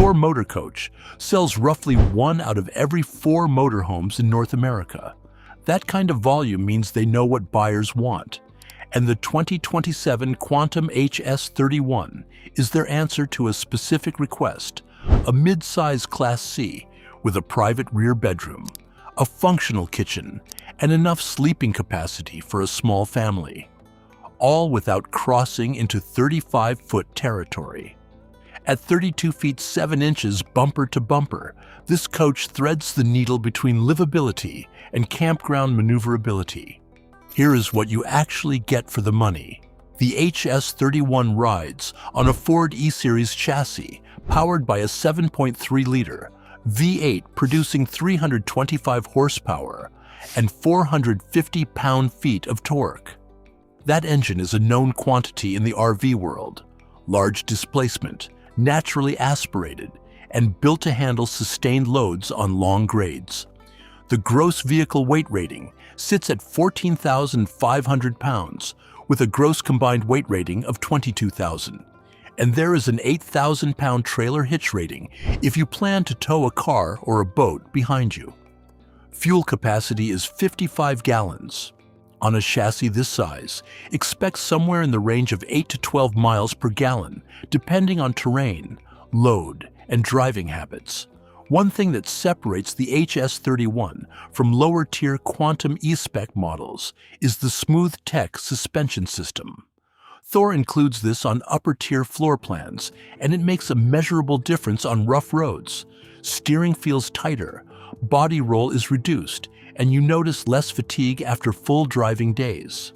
Thor Motor Coach sells roughly 1 out of every 4 motorhomes in North America. That kind of volume means they know what buyers want. And the 2027 Quantum HS31 is their answer to a specific request, a mid-size Class C with a private rear bedroom, a functional kitchen, and enough sleeping capacity for a small family, all without crossing into 35-foot territory. At 32 feet 7 inches bumper to bumper, this coach threads the needle between livability and campground maneuverability. Here is what you actually get for the money. The HS31 rides on a Ford E-Series chassis powered by a 7.3-liter V8 producing 325 horsepower and 450 pound-feet of torque. That engine is a known quantity in the RV world. Large displacement, naturally aspirated, and built to handle sustained loads on long grades. The gross vehicle weight rating sits at 14,500 pounds, with a gross combined weight rating of 22,000. And there is an 8,000-pound trailer hitch rating if you plan to tow a car or a boat behind you. Fuel capacity is 55 gallons. On a chassis this size, expect somewhere in the range of 8 to 12 miles per gallon, depending on terrain, load, and driving habits. One thing that separates the HS31 from lower-tier Quantum E-Spec models is the SmoothTECH suspension system. Thor includes this on upper-tier floor plans, and it makes a measurable difference on rough roads. Steering feels tighter, body roll is reduced, and you notice less fatigue after full driving days.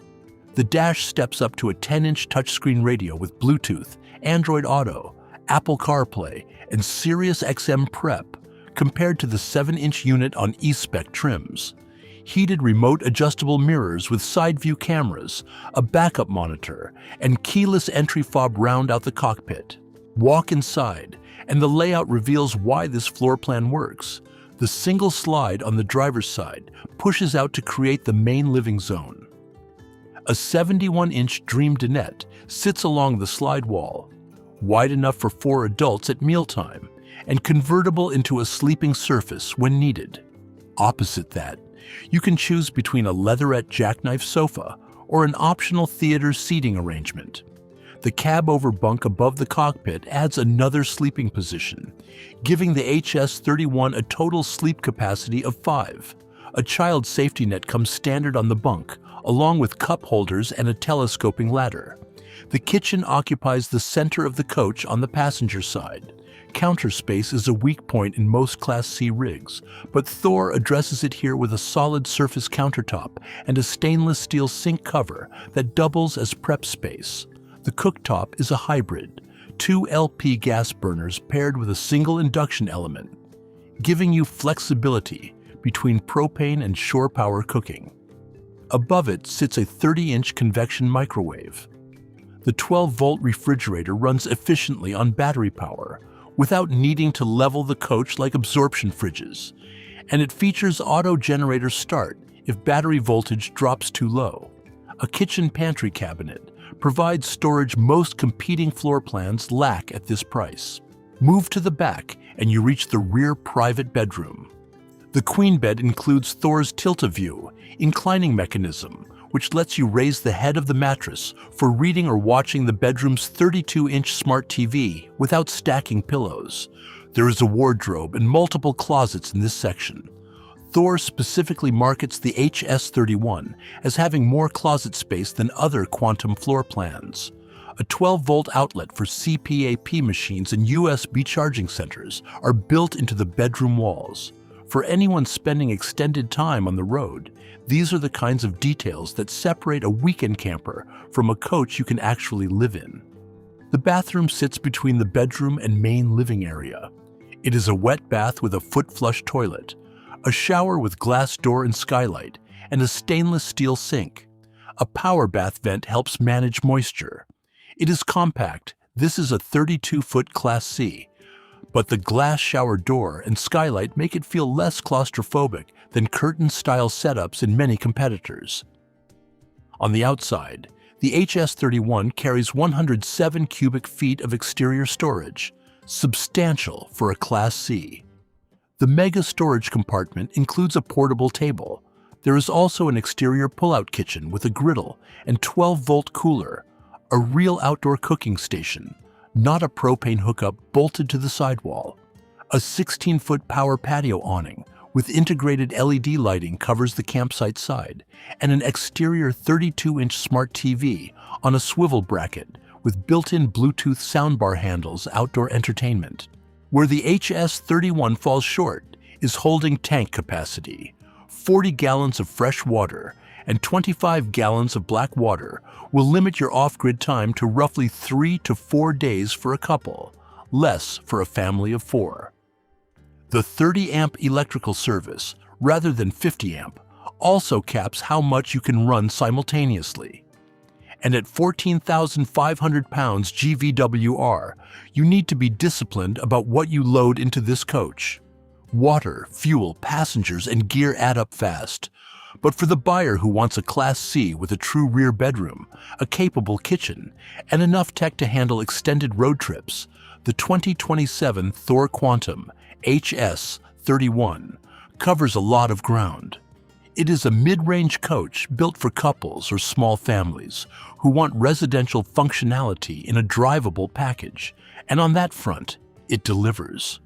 The dash steps up to a 10-inch touchscreen radio with Bluetooth, Android Auto, Apple CarPlay, and Sirius XM Prep, compared to the 7-inch unit on E-Spec trims. Heated remote adjustable mirrors with side view cameras, a backup monitor, and keyless entry fob round out the cockpit. Walk inside, and the layout reveals why this floor plan works. The single slide on the driver's side pushes out to create the main living zone. A 71-inch Dream Dinette sits along the slide wall, wide enough for 4 adults at mealtime, and convertible into a sleeping surface when needed. Opposite that, you can choose between a leatherette jackknife sofa or an optional theater seating arrangement. The cab-over bunk above the cockpit adds another sleeping position, giving the HS31 a total sleep capacity of 5. A child safety net comes standard on the bunk, along with cup holders and a telescoping ladder. The kitchen occupies the center of the coach on the passenger side. Counter space is a weak point in most Class C rigs, but Thor addresses it here with a solid surface countertop and a stainless steel sink cover that doubles as prep space. The cooktop is a hybrid, 2 LP gas burners paired with a single induction element, giving you flexibility between propane and shore power cooking. Above it sits a 30-inch convection microwave. The 12-volt refrigerator runs efficiently on battery power, without needing to level the coach like absorption fridges, and it features auto generator start if battery voltage drops too low. A kitchen pantry cabinet provides storage most competing floor plans lack at this price. Move to the back and you reach the rear private bedroom. The queen bed includes Thor's tilt-a-view inclining mechanism, which lets you raise the head of the mattress for reading or watching the bedroom's 32-inch smart TV without stacking pillows. There is a wardrobe and multiple closets in this section. Thor specifically markets the HS31 as having more closet space than other Quantum floor plans. A 12-volt outlet for CPAP machines and USB charging centers are built into the bedroom walls. For anyone spending extended time on the road, these are the kinds of details that separate a weekend camper from a coach you can actually live in. The bathroom sits between the bedroom and main living area. It is a wet bath with a foot-flush toilet, a shower with glass door and skylight, and a stainless steel sink. A power bath vent helps manage moisture. It is compact. This is a 32-foot Class C, but the glass shower door and skylight make it feel less claustrophobic than curtain-style setups in many competitors. On the outside, the HS31 carries 107 cubic feet of exterior storage, substantial for a Class C. The mega storage compartment includes a portable table. There is also an exterior pullout kitchen with a griddle and 12-volt cooler, a real outdoor cooking station, not a propane hookup bolted to the sidewall. A 16-foot power patio awning with integrated LED lighting covers the campsite side, and an exterior 32-inch smart TV on a swivel bracket with built-in Bluetooth soundbar handles outdoor entertainment. Where the HS31 falls short is holding tank capacity. 40 gallons of fresh water and 25 gallons of black water will limit your off-grid time to roughly 3 to 4 days for a couple, less for a family of 4. The 30-amp electrical service, rather than 50-amp, also caps how much you can run simultaneously. And at 14,500 pounds GVWR, you need to be disciplined about what you load into this coach. Water, fuel, passengers, and gear add up fast. But for the buyer who wants a Class C with a true rear bedroom, a capable kitchen, and enough tech to handle extended road trips, the 2027 Thor Quantum HS31 covers a lot of ground. It is a mid-range coach built for couples or small families who want residential functionality in a drivable package, and on that front, it delivers.